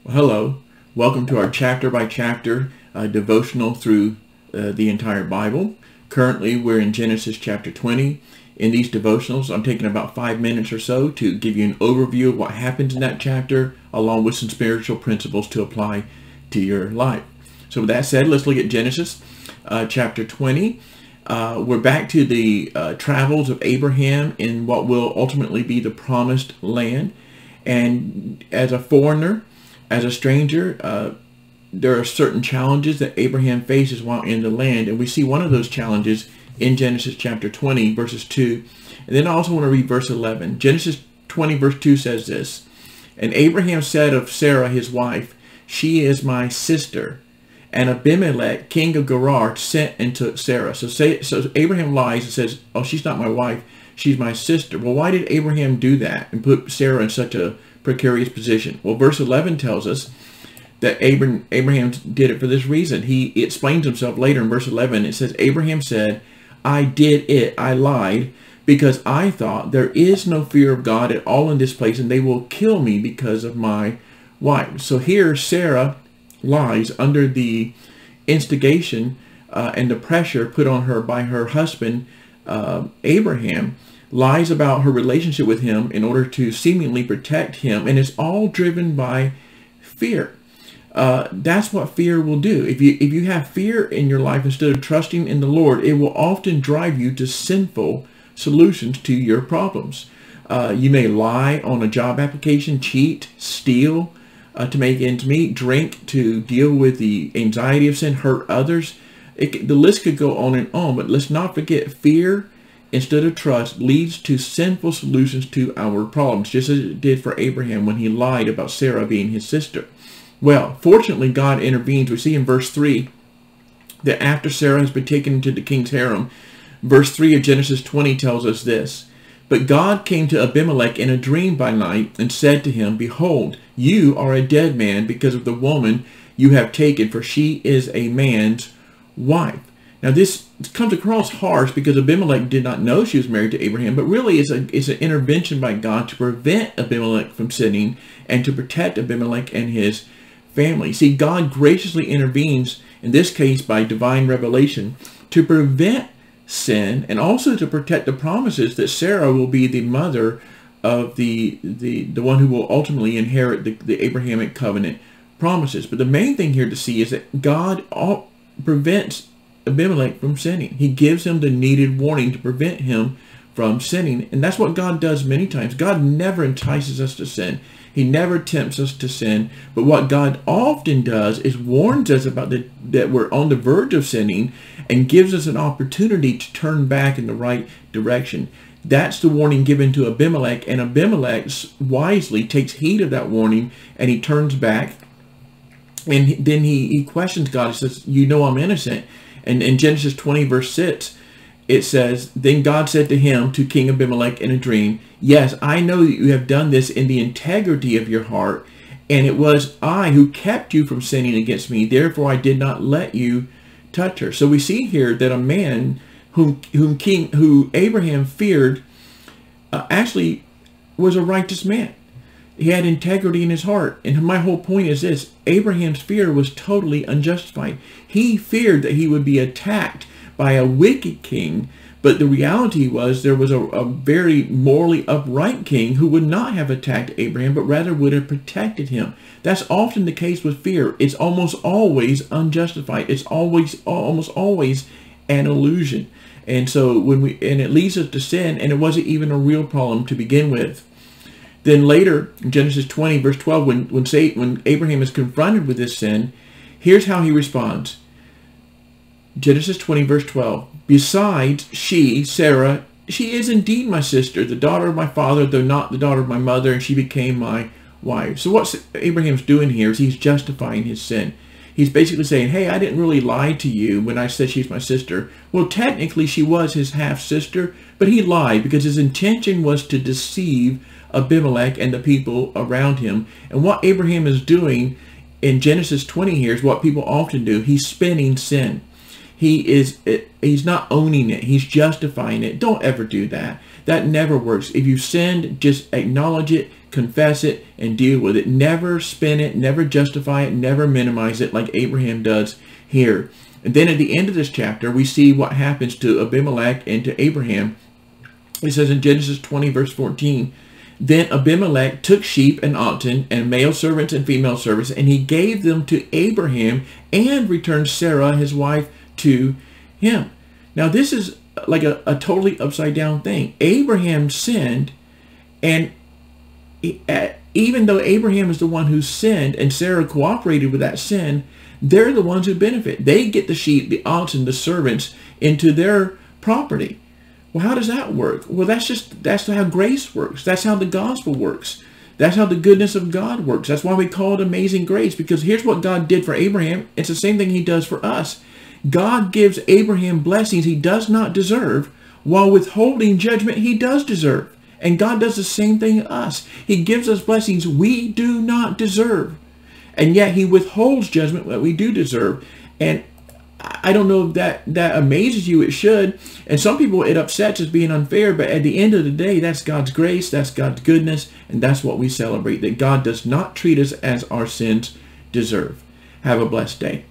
Well, hello. Welcome to our chapter by chapter devotional through the entire Bible. Currently, we're in Genesis chapter 20. In these devotionals, I'm taking about 5 minutes or so to give you an overview of what happens in that chapter, along with some spiritual principles to apply to your life. So with that said, let's look at Genesis chapter 20. We're back to the travels of Abraham in what will ultimately be the promised land. And as a foreigner, as a stranger, there are certain challenges that Abraham faces while in the land. And we see one of those challenges in Genesis chapter 20, verses 2. And then I also want to read verse 11. Genesis 20, verse 2 says this, "And Abraham said of Sarah, his wife, 'She is my sister.' And Abimelech, king of Gerar, sent and took Sarah." So Abraham lies and says, "Oh, she's not my wife. She's my sister." Well, why did Abraham do that and put Sarah in such a precarious position? Well, verse 11 tells us that Abraham did it for this reason. He explains himself later in verse 11. It says, "Abraham said, 'I did it, I lied, because I thought there is no fear of God at all in this place, and they will kill me because of my wife.'" So here Sarah lies under the instigation and the pressure put on her by her husband, Abraham, lies about her relationship with him in order to seemingly protect him, and it's all driven by fear. That's what fear will do. If you have fear in your life instead of trusting in the Lord, it will often drive you to sinful solutions to your problems. You may lie on a job application, cheat, steal to make ends meet, drink to deal with the anxiety of sin, hurt others. The list could go on, but let's not forget, fear instead of trust leads to sinful solutions to our problems, just as it did for Abraham when he lied about Sarah being his sister. Well, fortunately, God intervenes. We see in verse 3 that after Sarah has been taken into the king's harem, verse 3 of Genesis 20 tells us this, "But God came to Abimelech in a dream by night and said to him, 'Behold, you are a dead man because of the woman you have taken, for she is a man's wife.'" Now this comes across harsh because Abimelech did not know she was married to Abraham, but really it's an intervention by God to prevent Abimelech from sinning and to protect Abimelech and his family. See, God graciously intervenes, in this case by divine revelation, to prevent sin and also to protect the promises that Sarah will be the mother of the one who will ultimately inherit the Abrahamic covenant promises. But the main thing here to see is that God prevents Abimelech from sinning. He gives him the needed warning to prevent him from sinning. And that's what God does many times. God never entices us to sin. He never tempts us to sin. But what God often does is warns us about that we're on the verge of sinning and gives us an opportunity to turn back in the right direction. That's the warning given to Abimelech, and Abimelech wisely takes heed of that warning and he turns back. And then he questions God. He says, "You know I'm innocent." And in Genesis 20 verse 6, it says, "Then God said to him," to King Abimelech in a dream, "Yes, I know that you have done this in the integrity of your heart, and it was I who kept you from sinning against me. Therefore I did not let you touch her." So we see here that a man who Abraham feared actually was a righteous man. He had integrity in his heart. And my whole point is this: Abraham's fear was totally unjustified. He feared that he would be attacked by a wicked king, but the reality was there was a very morally upright king who would not have attacked Abraham, but rather would have protected him. That's often the case with fear. It's almost always unjustified. It's almost always an illusion. And so it leads us to sin, and it wasn't even a real problem to begin with. Then later, in Genesis 20, verse 12, when Abraham is confronted with this sin, here's how he responds. Genesis 20, verse 12, "Besides, she, Sarah, she is indeed my sister, the daughter of my father, though not the daughter of my mother, and she became my wife." So what Abraham's doing here is he's justifying his sin. He's basically saying, "Hey, I didn't really lie to you when I said she's my sister." Well, technically she was his half-sister, but he lied because his intention was to deceive Abimelech and the people around him. And what Abraham is doing in Genesis 20 here is what people often do. He's spinning sin. He's not owning it. He's justifying it. Don't ever do that. That never works. If you sinned, just acknowledge it, confess it, and deal with it. Never spin it, never justify it, never minimize it like Abraham does here. And then at the end of this chapter, we see what happens to Abimelech and to Abraham. It says in Genesis 20, verse 14, then Abimelech took sheep and oxen and male servants and female servants, and he gave them to Abraham and returned Sarah, his wife, to him. Now this is like a totally upside down thing. Abraham sinned, and even though Abraham is the one who sinned and Sarah cooperated with that sin, they're the ones who benefit. They get the sheep, the oxen, the servants into their property. Well, how does that work? Well, that's how grace works. That's how the gospel works. That's how the goodness of God works. That's why we call it amazing grace, because here's what God did for Abraham. It's the same thing he does for us. God gives Abraham blessings he does not deserve, while withholding judgment he does deserve. And God does the same thing to us. He gives us blessings we do not deserve, and yet he withholds judgment that we do deserve. And I don't know if that amazes you. It should. And some people, it upsets as being unfair. But at the end of the day, that's God's grace. That's God's goodness. And that's what we celebrate, that God does not treat us as our sins deserve. Have a blessed day.